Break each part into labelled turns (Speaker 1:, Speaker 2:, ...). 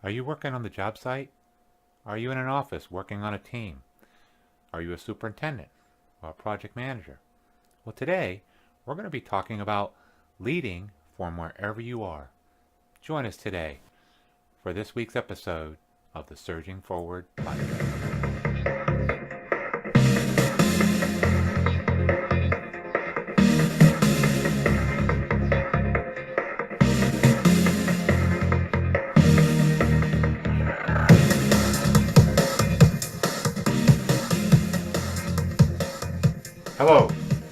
Speaker 1: Are you working on the job site? Are you in an office working on a team? Are you a superintendent or a project manager? Well, today we're going to be talking about leading from wherever you are. Join us today for this week's episode of the Surging Forward podcast. Hello,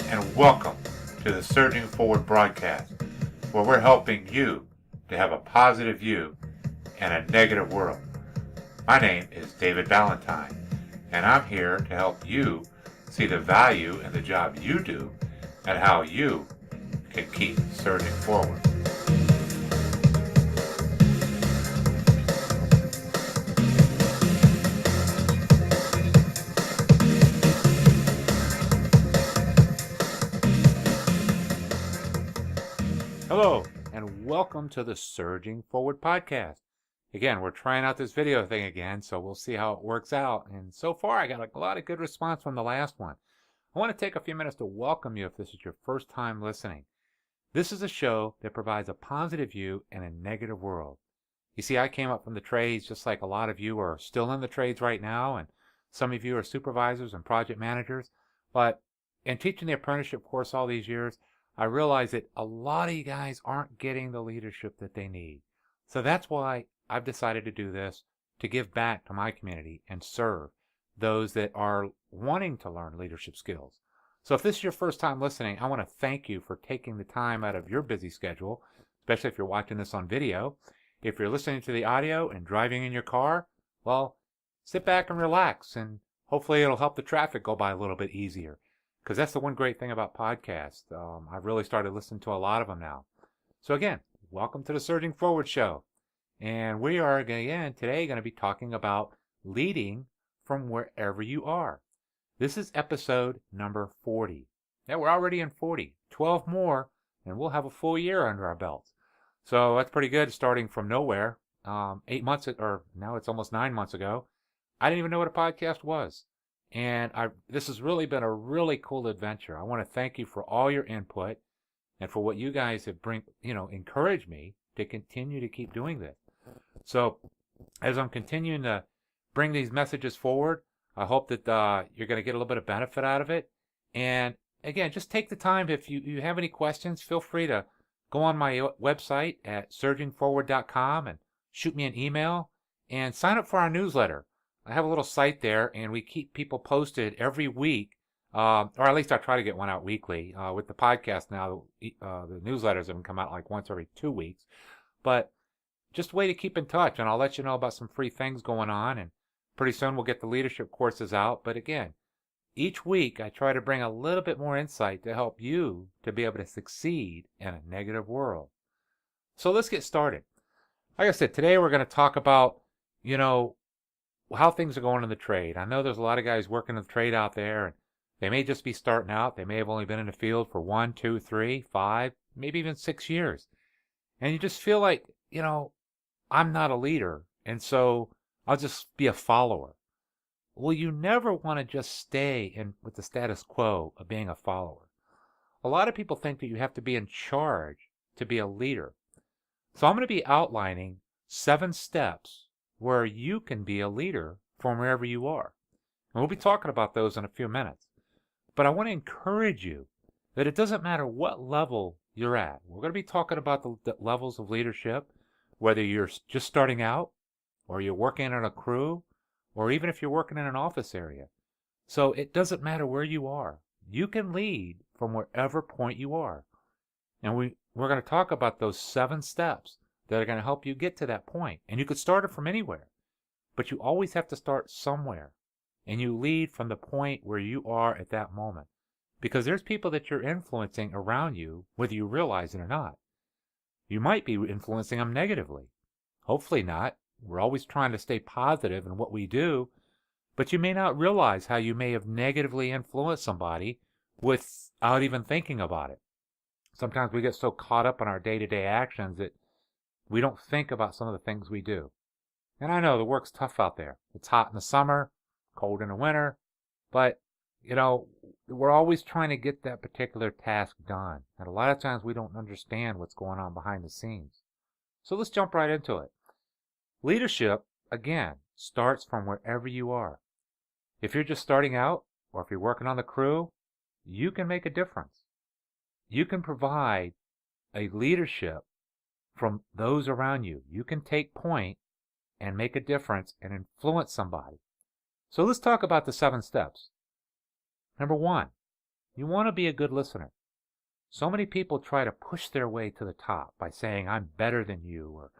Speaker 1: and welcome to the Surging Forward broadcast, where we're helping you to have a positive view in a negative world. My name is David Valentine, and I'm here to help you see the value in the job you do and how you can keep surging forward. Hello, and welcome to the Surging Forward podcast. Again, we're trying out this video thing again, so we'll see how it works out. And so far, I got a lot of good response from the last one. I want to take a few minutes to welcome you if this is your first time listening. This is a show that provides a positive view in a negative world. You see, I came up from the trades just like a lot of you are still in the trades right now, and some of you are supervisors and project managers. But in teaching the apprenticeship course all these years, I realize that a lot of you guys aren't getting the leadership that they need. So that's why I've decided to do this, to give back to my community and serve those that are wanting to learn leadership skills. So if this is your first time listening, I want to thank you for taking the time out of your busy schedule, especially if you're watching this on video. If you're listening to the audio and driving in your car, well, sit back and relax, and hopefully it'll help the traffic go by a little bit easier. Because that's the one great thing about podcasts. I've really started listening to a lot of them now. So again, welcome to the Surging Forward show. And we are, again, today going to be talking about leading from wherever you are. This is episode number 40. Now, we're already in 40. 12 more, and we'll have a full year under our belts. So that's pretty good, starting from nowhere. 8 months, or now it's almost 9 months ago, I didn't even know what a podcast was. And this has really been a really cool adventure. I want to thank you for all your input and for what you guys have encouraged me to continue to keep doing this. So as I'm continuing to bring these messages forward, I hope that you're going to get a little bit of benefit out of it. And again, just take the time. If you have any questions, feel free to go on my website at surgingforward.com and shoot me an email and sign up for our newsletter. I have a little site there, and we keep people posted every week, or at least I try to get one out weekly. With the podcast now, the newsletters have come out like once every 2 weeks. But just a way to keep in touch, and I'll let you know about some free things going on, and pretty soon we'll get the leadership courses out. But again, each week I try to bring a little bit more insight to help you to be able to succeed in a negative world. So let's get started. Like I said, today we're going to talk about, how things are going in the trade. I know there's a lot of guys working in the trade out there, and they may just be starting out. They may have only been in the field for 1, 2, 3, 5, maybe even 6 years. And you just feel like, I'm not a leader, and so I'll just be a follower. Well, you never want to just stay with the status quo of being a follower. A lot of people think that you have to be in charge to be a leader. So I'm going to be outlining 7 steps where you can be a leader from wherever you are. And we'll be talking about those in a few minutes. But I want to encourage you that it doesn't matter what level you're at. We're going to be talking about the levels of leadership, whether you're just starting out, or you're working in a crew, or even if you're working in an office area. So it doesn't matter where you are. You can lead from wherever point you are. And we're going to talk about those 7 steps that are going to help you get to that point. And you could start it from anywhere, but you always have to start somewhere. And you lead from the point where you are at that moment. Because there's people that you're influencing around you, whether you realize it or not. You might be influencing them negatively. Hopefully not. We're always trying to stay positive in what we do, but you may not realize how you may have negatively influenced somebody without even thinking about it. Sometimes we get so caught up in our day-to-day actions that we don't think about some of the things we do. And I know the work's tough out there. It's hot in the summer, cold in the winter, but we're always trying to get that particular task done. And a lot of times we don't understand what's going on behind the scenes. So let's jump right into it. Leadership, again, starts from wherever you are. If you're just starting out, or if you're working on the crew, you can make a difference. You can provide a leadership from those around you. You can take point and make a difference and influence somebody. So let's talk about the 7 steps. Number 1, you want to be a good listener. So many people try to push their way to the top by saying, I'm better than you, or,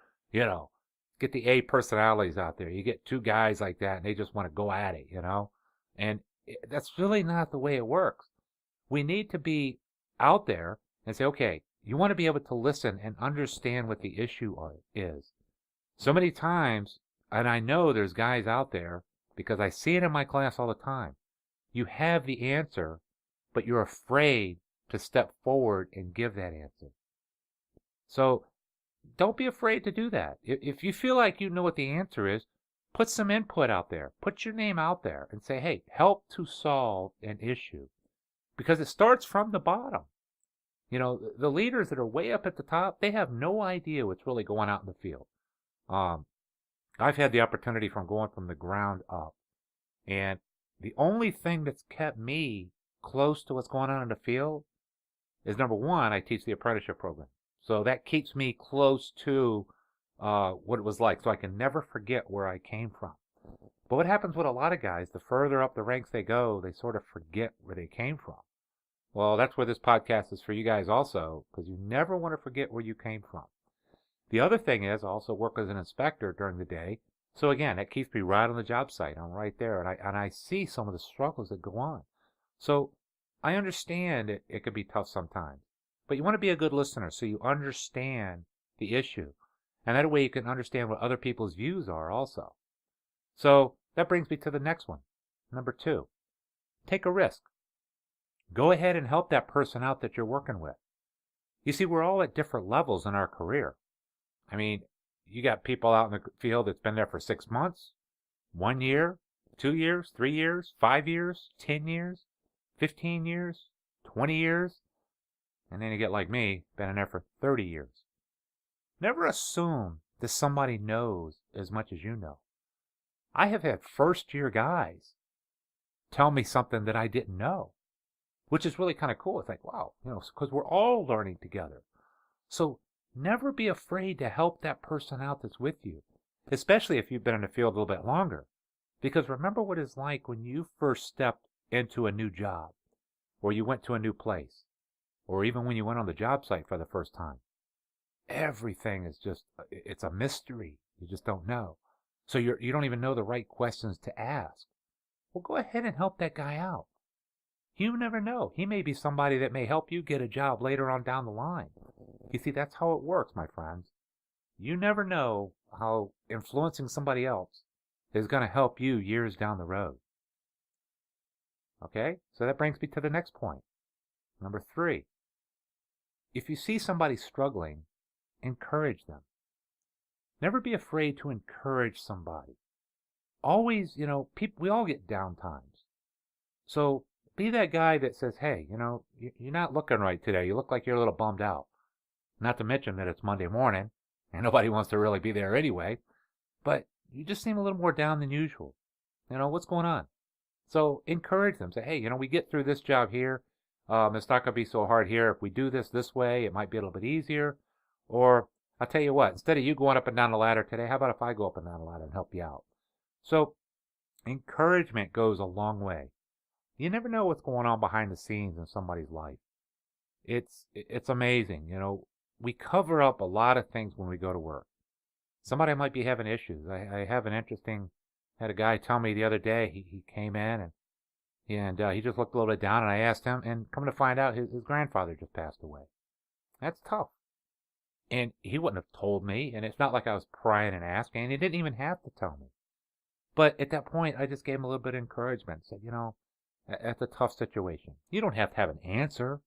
Speaker 1: get the A personalities out there. You get 2 guys like that and they just want to go at it, And that's really not the way it works. We need to be out there and say, okay, you want to be able to listen and understand what the issue is. So many times, and I know there's guys out there, because I see it in my class all the time, you have the answer, but you're afraid to step forward and give that answer. So don't be afraid to do that. If you feel like you know what the answer is, put some input out there. Put your name out there and say, hey, help to solve an issue. Because it starts from the bottom. The leaders that are way up at the top, they have no idea what's really going out in the field. I've had the opportunity from going from the ground up. And the only thing that's kept me close to what's going on in the field is, number 1, I teach the apprenticeship program. So that keeps me close to what it was like, so I can never forget where I came from. But what happens with a lot of guys, the further up the ranks they go, they sort of forget where they came from. Well, that's where this podcast is for you guys also, because you never want to forget where you came from. The other thing is, I also work as an inspector during the day. So again, that keeps me right on the job site. I'm right there, and I see some of the struggles that go on. So I understand it can be tough sometimes, but you want to be a good listener so you understand the issue. And that way you can understand what other people's views are also. So that brings me to the next one. Number 2, take a risk. Go ahead and help that person out that you're working with. You see, we're all at different levels in our career. I mean, you got people out in the field that's been there for 6 months, 1 year, 2 years, 3 years, 5 years, 10 years, 15 years, 20 years. And then you get like me, been in there for 30 years. Never assume that somebody knows as much as you know. I have had first-year guys tell me something that I didn't know, which is really kind of cool. It's like, wow, because we're all learning together. So never be afraid to help that person out that's with you, especially if you've been in the field a little bit longer. Because remember what it's like when you first stepped into a new job, or you went to a new place, or even when you went on the job site for the first time. Everything is it's a mystery. You just don't know. So you don't even know the right questions to ask. Well, go ahead and help that guy out. You never know. He may be somebody that may help you get a job later on down the line. You see, that's how it works, my friends. You never know how influencing somebody else is going to help you years down the road. Okay? So that brings me to the next point. Number 3. If you see somebody struggling, encourage them. Never be afraid to encourage somebody. Always, we all get down times. So be that guy that says, hey, you're not looking right today. You look like you're a little bummed out. Not to mention that it's Monday morning and nobody wants to really be there anyway. But you just seem a little more down than usual. What's going on? So encourage them. Say, hey, we get through this job here. It's not going to be so hard here. If we do this way, it might be a little bit easier. Or I'll tell you what, instead of you going up and down the ladder today, how about if I go up and down the ladder and help you out? So encouragement goes a long way. You never know what's going on behind the scenes in somebody's life. It's amazing. We cover up a lot of things when we go to work. Somebody might be having issues. I have had a guy tell me the other day, he came in and he just looked a little bit down, and I asked him, and come to find out his grandfather just passed away. That's tough. And he wouldn't have told me, and it's not like I was prying and asking, and he didn't even have to tell me. But at that point, I just gave him a little bit of encouragement. Said, that's a tough situation. You don't have to have an answer.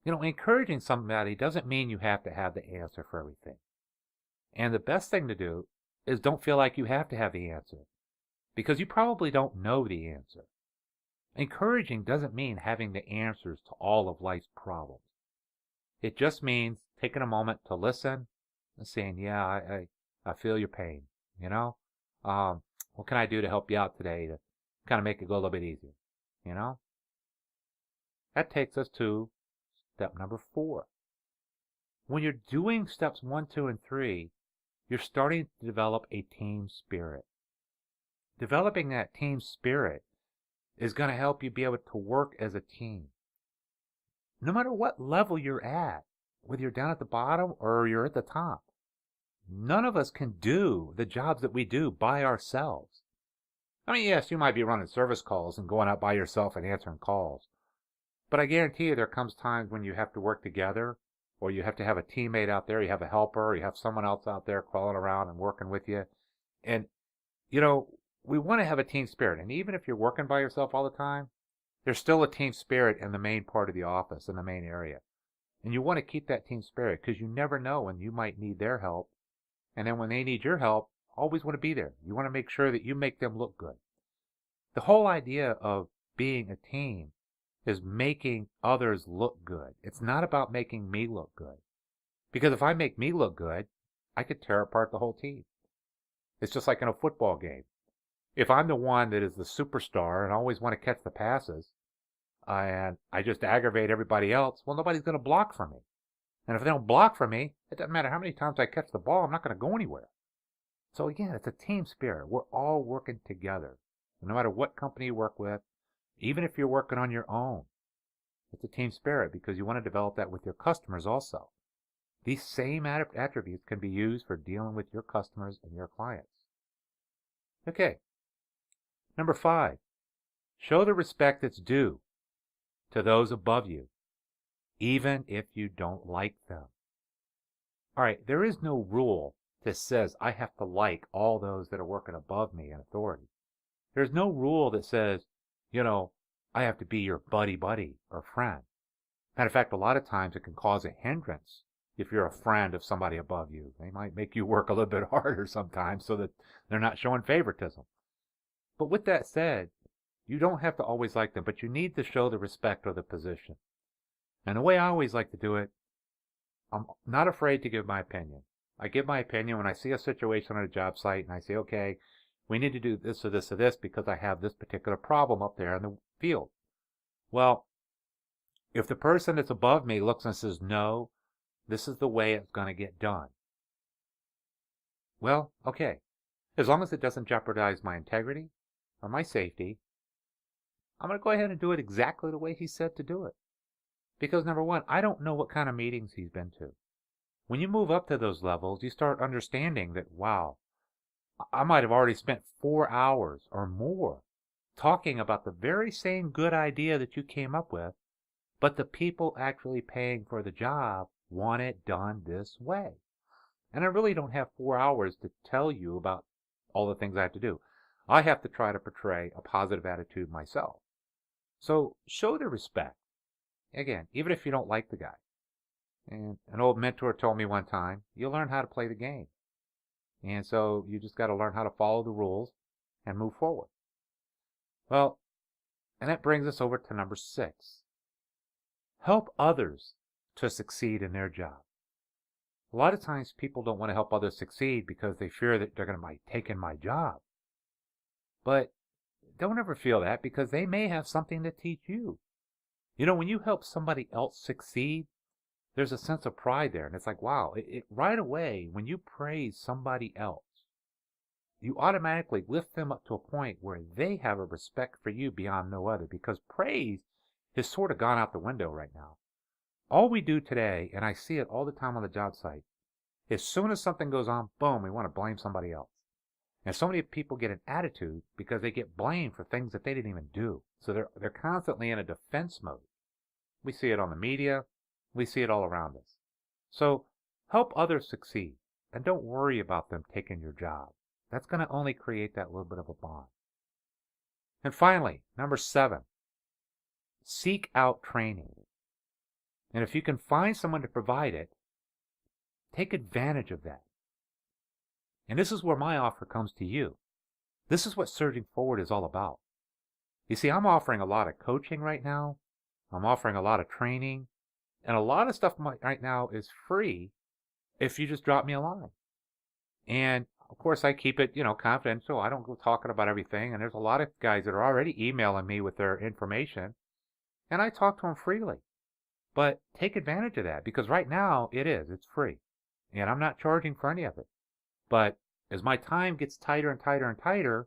Speaker 1: Encouraging somebody doesn't mean you have to have the answer for everything. And the best thing to do is don't feel like you have to have the answer because you probably don't know the answer. Encouraging doesn't mean having the answers to all of life's problems. It just means taking a moment to listen and saying, yeah, I feel your pain, you know? What can I do to help you out today to kind of make it go a little bit easier, you know? That takes us to step number 4. When you're doing steps 1, 2, and 3, you're starting to develop a team spirit. Developing that team spirit is going to help you be able to work as a team. No matter what level you're at, whether you're down at the bottom or you're at the top, none of us can do the jobs that we do by ourselves. I mean, yes, you might be running service calls and going out by yourself and answering calls. But I guarantee you there comes times when you have to work together, or you have to have a teammate out there, you have a helper, or you have someone else out there crawling around and working with you. And, we want to have a team spirit. And even if you're working by yourself all the time, there's still a team spirit in the main part of the office, in the main area. And you want to keep that team spirit because you never know when you might need their help. And then when they need your help, always want to be there. You want to make sure that you make them look good. The whole idea of being a team is making others look good. It's not about making me look good. Because if I make me look good, I could tear apart the whole team. It's just like in a football game. If I'm the one that is the superstar and always want to catch the passes, and I just aggravate everybody else, well, nobody's going to block for me. And if they don't block for me, it doesn't matter how many times I catch the ball, I'm not going to go anywhere. So again, it's a team spirit. We're all working together. No matter what company you work with, even if you're working on your own, it's a team spirit because you want to develop that with your customers also. These same attributes can be used for dealing with your customers and your clients. Okay. Number 5, show the respect that's due to those above you, even if you don't like them. All right, there is no rule that says I have to like all those that are working above me in authority. There's no rule that says, I have to be your buddy or friend. Matter of fact, a lot of times it can cause a hindrance if you're a friend of somebody above you. They might make you work a little bit harder sometimes so that they're not showing favoritism. But with that said, you don't have to always like them, but you need to show the respect of the position. And the way I always like to do it, I'm not afraid to give my opinion. I give my opinion when I see a situation on a job site and I say, okay, we need to do this or this or this because I have this particular problem up there in the field. Well, if the person that's above me looks and says, no, this is the way it's going to get done. Well, okay. As long as it doesn't jeopardize my integrity or my safety, I'm going to go ahead and do it exactly the way he said to do it. Because number one, I don't know what kind of meetings he's been to. When you move up to those levels, you start understanding that, wow, I might have already spent 4 hours or more talking about the very same good idea that you came up with, but the people actually paying for the job want it done this way. And I really don't have 4 hours to tell you about all the things I have to do. I have to try to portray a positive attitude myself. So show the respect. Again, even if you don't like the guy. And an old mentor told me one time, you'll learn how to play the game. And so you just got to learn how to follow the rules and move forward. Well, and that brings us over to number 6. Help others to succeed in their job. A lot of times people don't want to help others succeed because they fear that they're going to be taking my job. But don't ever feel that because they may have something to teach you. When you help somebody else succeed, there's a sense of pride there. And it's like, wow, right away, when you praise somebody else, you automatically lift them up to a point where they have a respect for you beyond no other because praise has sort of gone out the window right now. All we do today, and I see it all the time on the job site, as soon as something goes on, boom, we want to blame somebody else. And so many people get an attitude because they get blamed for things that they didn't even do. So they're constantly in a defense mode. We see it on the media. We see it all around us. So help others succeed and don't worry about them taking your job. That's going to only create that little bit of a bond. And finally, number 7, seek out training. And if you can find someone to provide it, take advantage of that. And this is where my offer comes to you. This is what Surging Forward is all about. You see, I'm offering a lot of coaching right now. I'm offering a lot of training. And a lot of stuff right now is free if you just drop me a line. And of course, I keep it, confidential. I don't go talking about everything. And there's a lot of guys that are already emailing me with their information. And I talk to them freely. But take advantage of that because right now it's free. And I'm not charging for any of it. But as my time gets tighter and tighter and tighter,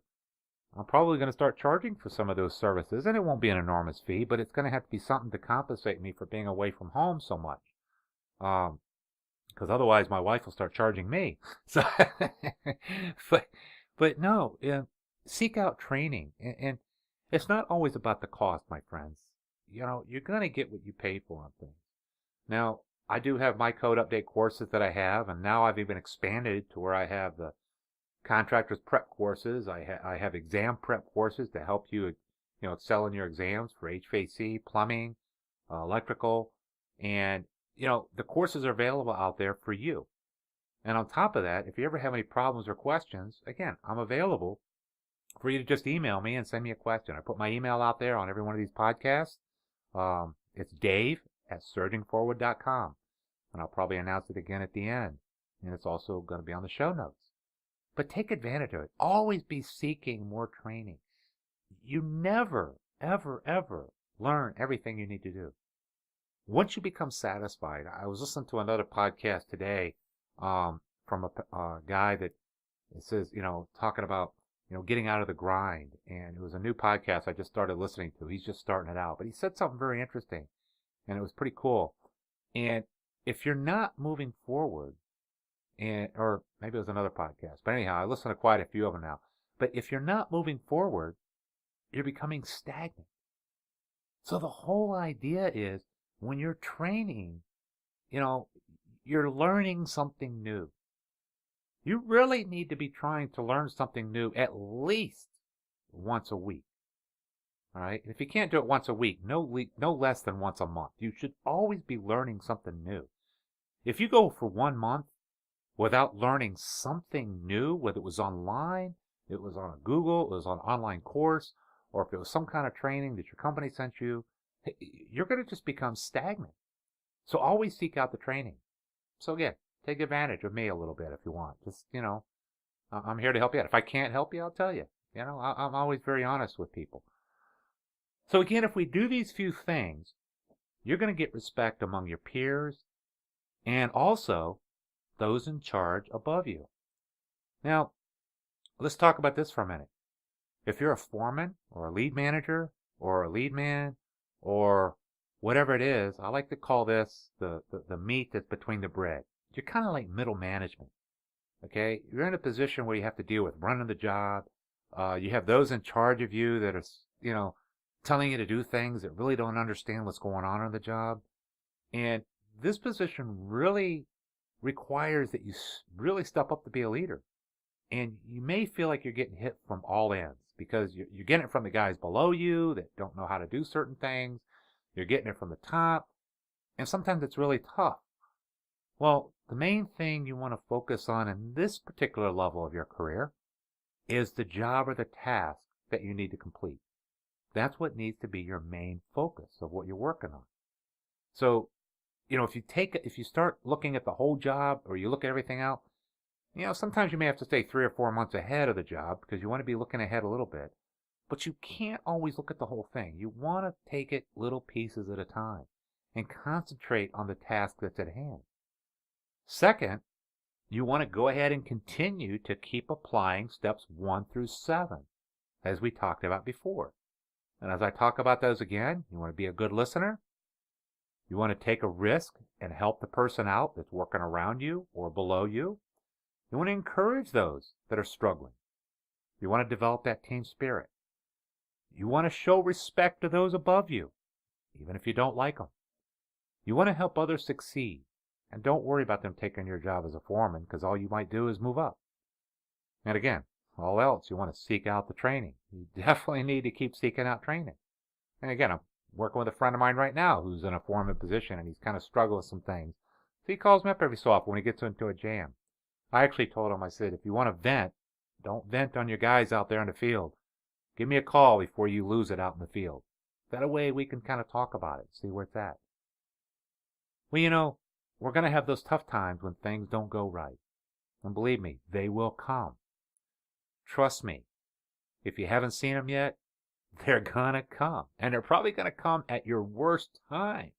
Speaker 1: I'm probably going to start charging for some of those services. And it won't be an enormous fee, but it's going to have to be something to compensate me for being away from home so much. Because otherwise my wife will start charging me. So, but no, seek out training. And it's not always about the cost, my friends. You're going to get what you pay for on things. Now, I do have my code update courses that I have, and now I've even expanded to where I have the contractors prep courses. I have exam prep courses to help you, excel in your exams for HVAC, plumbing, electrical, and the courses are available out there for you. And on top of that, if you ever have any problems or questions, again, I'm available for you to just email me and send me a question. I put my email out there on every one of these podcasts. It's dave@surgingforward.com. And I'll probably announce it again at the end. And it's also going to be on the show notes. But take advantage of it. Always be seeking more training. You never, ever, ever learn everything you need to do. Once you become satisfied, I was listening to another podcast today from a guy that says, talking about, getting out of the grind. And it was a new podcast I just started listening to. He's just starting it out. But he said something very interesting. And it was pretty cool. And if you're not moving forward, or maybe it was another podcast. But anyhow, I listen to quite a few of them now. But if you're not moving forward, you're becoming stagnant. So the whole idea is when you're training, you're learning something new. You really need to be trying to learn something new at least once a week. All right? If you can't do it once a week, no less than once a month. You should always be learning something new. If you go for 1 month without learning something new, whether it was online, it was on a Google, it was on an online course, or if it was some kind of training that your company sent you, you're going to just become stagnant. So always seek out the training. So again, take advantage of me a little bit if you want. Just, I'm here to help you out. If I can't help you, I'll tell you. I'm always very honest with people. So again, if we do these few things, you're going to get respect among your peers and also those in charge above you. Now, let's talk about this for a minute. If you're a foreman or a lead manager or a lead man or whatever it is, I like to call this the meat that's between the bread. You're kind of like middle management. Okay? You're in a position where you have to deal with running the job. You have those in charge of you that are, telling you to do things that really don't understand what's going on the job. And this position really requires that you really step up to be a leader. And you may feel like you're getting hit from all ends because you're getting it from the guys below you that don't know how to do certain things. You're getting it from the top. And sometimes it's really tough. Well, the main thing you want to focus on in this particular level of your career is the job or the task that you need to complete. That's what needs to be your main focus of what you're working on. So, if you start looking at the whole job or you look at everything out, sometimes you may have to stay 3 or 4 months ahead of the job because you want to be looking ahead a little bit. But you can't always look at the whole thing. You want to take it little pieces at a time and concentrate on the task that's at hand. Second, you want to go ahead and continue to keep applying steps 1 through 7, as we talked about before. And as I talk about those again, you want to be a good listener. You want to take a risk and help the person out that's working around you or below you. You want to encourage those that are struggling. You want to develop that team spirit. You want to show respect to those above you, even if you don't like them. You want to help others succeed. And don't worry about them taking your job as a foreman because all you might do is move up. And again, all else, you want to seek out the training. You definitely need to keep seeking out training. And again, I'm working with a friend of mine right now who's in a foreman position and he's kind of struggling with some things. So he calls me up every so often when he gets into a jam. I actually told him, I said, if you want to vent, don't vent on your guys out there in the field. Give me a call before you lose it out in the field. That way we can kind of talk about it, see where it's at. Well, we're going to have those tough times when things don't go right. And believe me, they will come. Trust me, if you haven't seen them yet, they're going to come. And they're probably going to come at your worst time.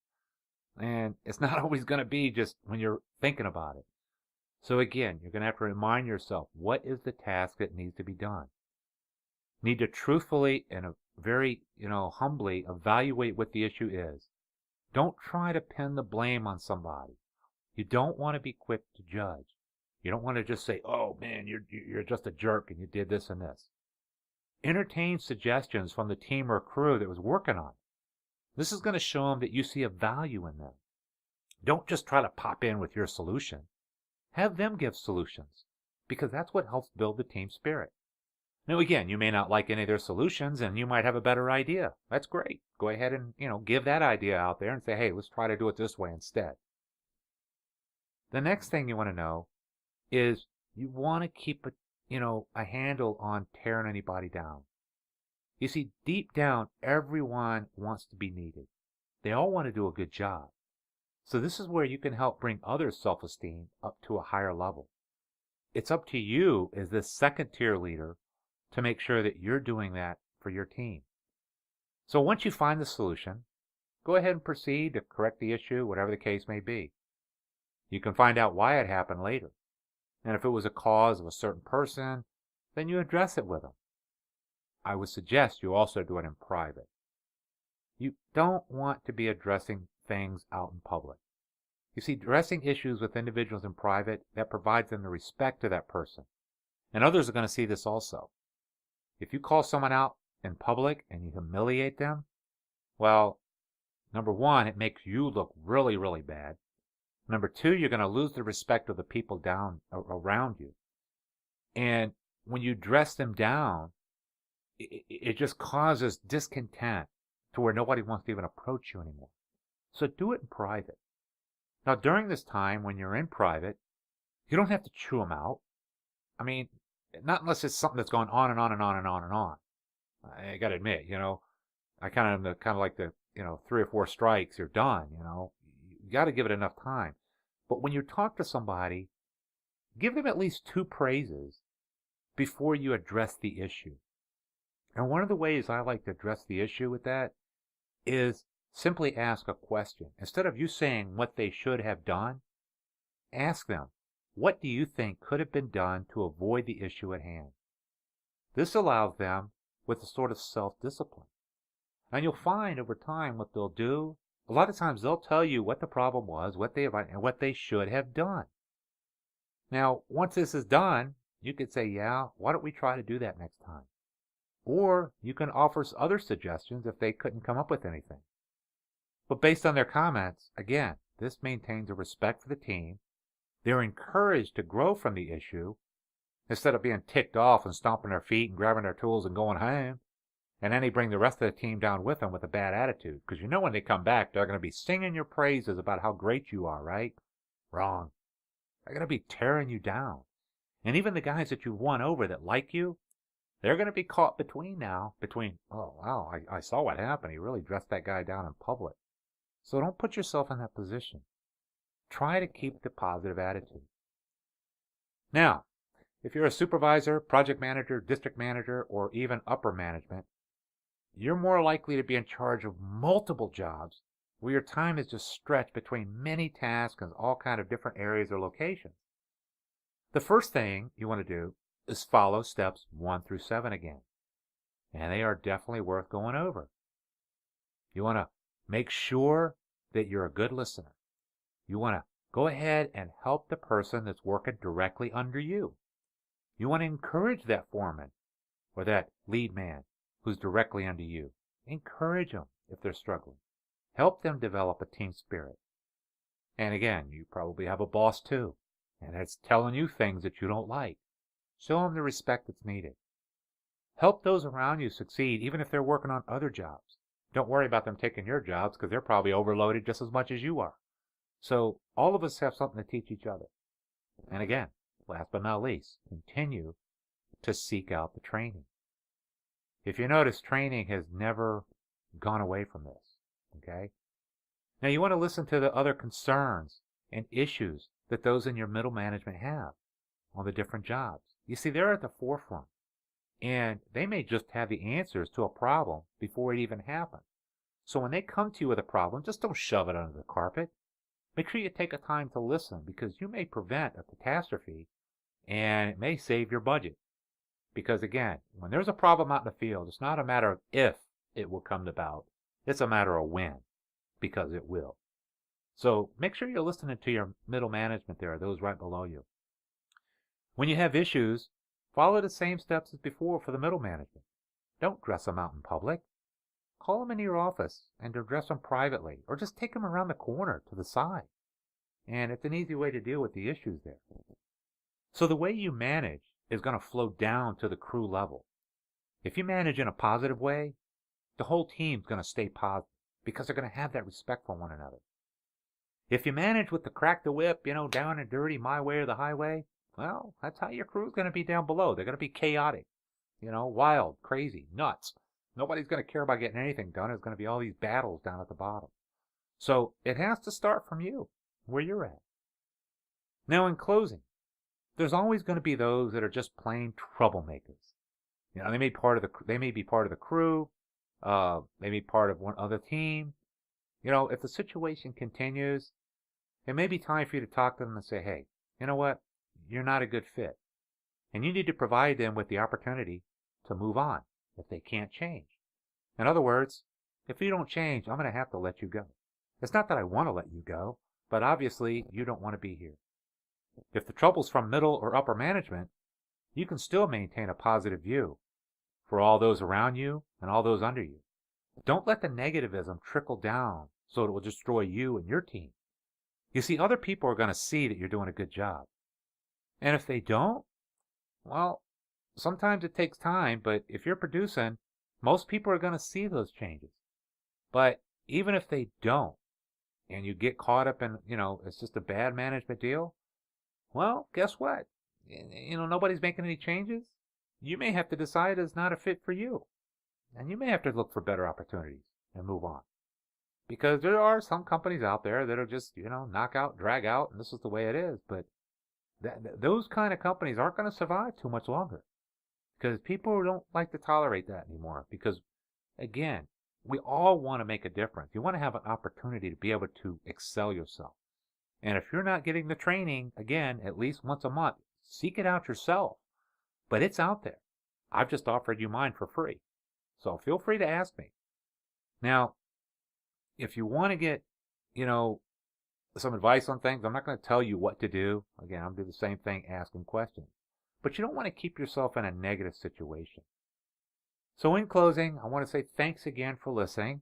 Speaker 1: And it's not always going to be just when you're thinking about it. So again, you're going to have to remind yourself, what is the task that needs to be done? Need to truthfully and very, humbly evaluate what the issue is. Don't try to pin the blame on somebody. You don't want to be quick to judge. You don't want to just say, oh man, you're just a jerk and you did this and this. Entertain suggestions from the team or crew that was working on it. This is going to show them that you see a value in them. Don't just try to pop in with your solution. Have them give solutions, because that's what helps build the team spirit. Now, again, you may not like any of their solutions, and you might have a better idea. That's great. Go ahead and, give that idea out there and say, hey, let's try to do it this way instead. The next thing you want to know is you want to keep a handle on tearing anybody down. You see, deep down, everyone wants to be needed. They all want to do a good job. So this is where you can help bring others' self-esteem up to a higher level. It's up to you as this second-tier leader to make sure that you're doing that for your team. So once you find the solution, go ahead and proceed to correct the issue, whatever the case may be. You can find out why it happened later. And if it was a cause of a certain person, then you address it with them. I would suggest you also do it in private. You don't want to be addressing things out in public. You see, addressing issues with individuals in private, that provides them the respect to that person. And others are going to see this also. If you call someone out in public and you humiliate them, well, number one, it makes you look really, really bad. Number two, you're going to lose the respect of the people down around you. And when you dress them down, it just causes discontent to where nobody wants to even approach you anymore. So do it in private. Now, during this time when you're in private, you don't have to chew them out. I mean, not unless it's something that's going on and on and on and on and on. I got to admit, I kind of like the 3 or 4 strikes, you're done. You got to give it enough time. But when you talk to somebody, give them at least 2 praises before you address the issue. And one of the ways I like to address the issue with that is simply ask a question. Instead of you saying what they should have done, ask them, what do you think could have been done to avoid the issue at hand? This allows them with a sort of self-discipline. And you'll find over time what they'll do, a lot of times they'll tell you what the problem was, and what they should have done. Now, once this is done, you could say, yeah, why don't we try to do that next time? Or you can offer other suggestions if they couldn't come up with anything. But based on their comments, again, this maintains a respect for the team. They're encouraged to grow from the issue instead of being ticked off and stomping their feet and grabbing their tools and going home. And then they bring the rest of the team down with them with a bad attitude. Because when they come back, they're going to be singing your praises about how great you are, right? Wrong. They're going to be tearing you down. And even the guys that you won over that like you, they're going to be caught between, oh, wow, I saw what happened. He really dressed that guy down in public. So don't put yourself in that position. Try to keep the positive attitude. Now, if you're a supervisor, project manager, district manager, or even upper management, you're more likely to be in charge of multiple jobs where your time is just stretched between many tasks and all kind of different areas or locations. The first thing you want to do is follow steps 1 through 7 again. And they are definitely worth going over. You want to make sure that you're a good listener. You want to go ahead and help the person that's working directly under you. You want to encourage that foreman or that lead man who's directly under you. Encourage them if they're struggling. Help them develop a team spirit. And again, you probably have a boss too, and it's telling you things that you don't like. Show them the respect that's needed. Help those around you succeed, even if they're working on other jobs. Don't worry about them taking your jobs because they're probably overloaded just as much as you are. So all of us have something to teach each other. And again, last but not least, continue to seek out the training. If you notice, training has never gone away from this, okay? Now, you want to listen to the other concerns and issues that those in your middle management have on the different jobs. You see, they're at the forefront, and they may just have the answers to a problem before it even happens. So when they come to you with a problem, just don't shove it under the carpet. Make sure you take a time to listen, because you may prevent a catastrophe, and it may save your budget. Because again, when there's a problem out in the field, it's not a matter of if it will come about. It's a matter of when, because it will. So make sure you're listening to your middle management there, those right below you. When you have issues, follow the same steps as before for the middle management. Don't dress them out in public. Call them into your office and address them privately, or just take them around the corner to the side. And it's an easy way to deal with the issues there. So the way you manage is going to flow down to the crew level. If you manage in a positive way, the whole team's going to stay positive, because they're going to have that respect for one another. If you manage with the crack the whip, down and dirty, my way or the highway, well, that's how your crew's going to be down below. They're going to be chaotic, wild, crazy, nuts. Nobody's going to care about getting anything done. There's going to be all these battles down at the bottom. So it has to start from you, where you're at. Now, in closing, there's always going to be those that are just plain troublemakers. They may be part of the crew. They may be part of one other team. If the situation continues, it may be time for you to talk to them and say, hey, you know what? You're not a good fit. And you need to provide them with the opportunity to move on if they can't change. In other words, if you don't change, I'm going to have to let you go. It's not that I want to let you go, but obviously you don't want to be here. If the trouble's from middle or upper management, you can still maintain a positive view for all those around you and all those under you. Don't let the negativism trickle down so it will destroy you and your team. You see, other people are going to see that you're doing a good job. And if they don't, well, sometimes it takes time, but if you're producing, most people are going to see those changes. But even if they don't, and you get caught up in, it's just a bad management deal, well, guess what? Nobody's making any changes. You may have to decide it's not a fit for you. And you may have to look for better opportunities and move on. Because there are some companies out there that are just, knock out, drag out, and this is the way it is. But those kind of companies aren't going to survive too much longer. Because people don't like to tolerate that anymore. Because, again, we all want to make a difference. You want to have an opportunity to be able to excel yourself. And if you're not getting the training, again, at least once a month, seek it out yourself. But it's out there. I've just offered you mine for free. So feel free to ask me. Now, if you want to get, some advice on things, I'm not going to tell you what to do. Again, I'm doing the same thing, asking questions. But you don't want to keep yourself in a negative situation. So in closing, I want to say thanks again for listening.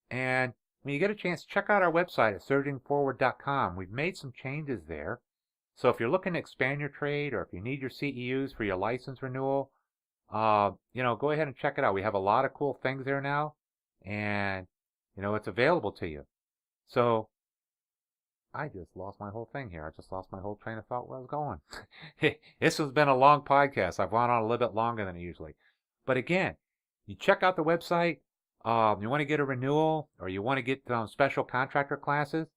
Speaker 1: And when you get a chance, check out our website at surgingforward.com. We've made some changes there. So if you're looking to expand your trade, or if you need your CEUs for your license renewal, go ahead and check it out. We have a lot of cool things there now, and, it's available to you. So I just lost my whole thing here. I just lost my whole train of thought where I was going. This has been a long podcast. I've gone on a little bit longer than usually. But again, you check out the website. You want to get a renewal, or you want to get special contractor classes.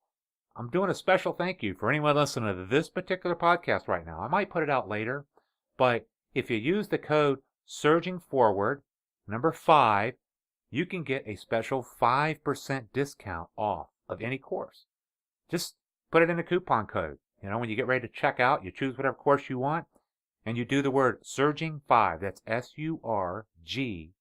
Speaker 1: I'm doing a special thank you for anyone listening to this particular podcast right now. I might put it out later, but if you use the code Surgingforward, number 5, you can get a special 5% discount off of any course. Just put it in the coupon code. When you get ready to check out, you choose whatever course you want, and you do the word Surging5. That's SURGING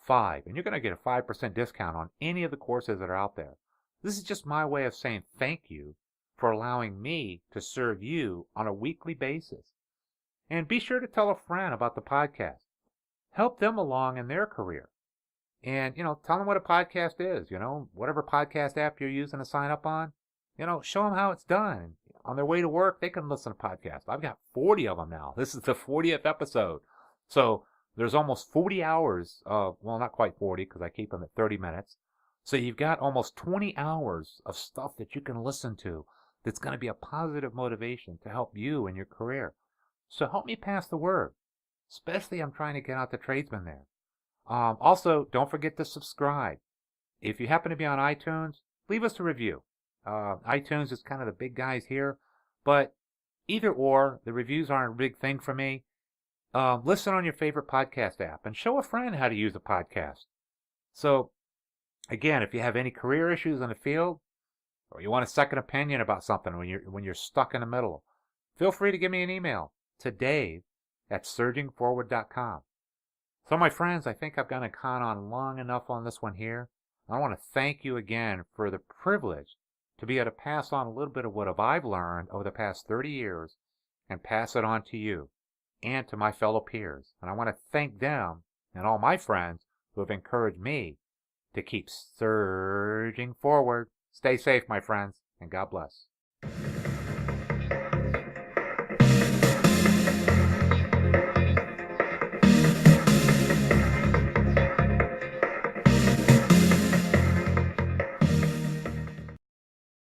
Speaker 1: 5, and you're going to get a 5% discount on any of the courses that are out there. This is just my way of saying thank you for allowing me to serve you on a weekly basis. And be sure to tell a friend about the podcast. Help them along in their career. And, tell them what a podcast is. Whatever podcast app you're using to sign up on, show them how it's done. On their way to work, they can listen to podcasts. I've got 40 of them now. This is the 40th episode. So there's almost 40 hours of, well, not quite 40 because I keep them at 30 minutes. So you've got almost 20 hours of stuff that you can listen to that's going to be a positive motivation to help you in your career. So help me pass the word, especially I'm trying to get out the tradesmen there. Also, don't forget to subscribe. If you happen to be on iTunes, leave us a review. iTunes is kind of the big guys here, but either or, the reviews aren't a big thing for me. Listen on your favorite podcast app and show a friend how to use a podcast. So, again, if you have any career issues in the field, or you want a second opinion about something when you're stuck in the middle, feel free to give me an email to Dave@surgingforward.com. So, my friends, I think I've gone on long enough on this one here. I want to thank you again for the privilege to be able to pass on a little bit of what I've learned over the past 30 years and pass it on to you and to my fellow peers. And I want to thank them and all my friends who have encouraged me to keep surging forward. Stay safe, my friends, and God bless.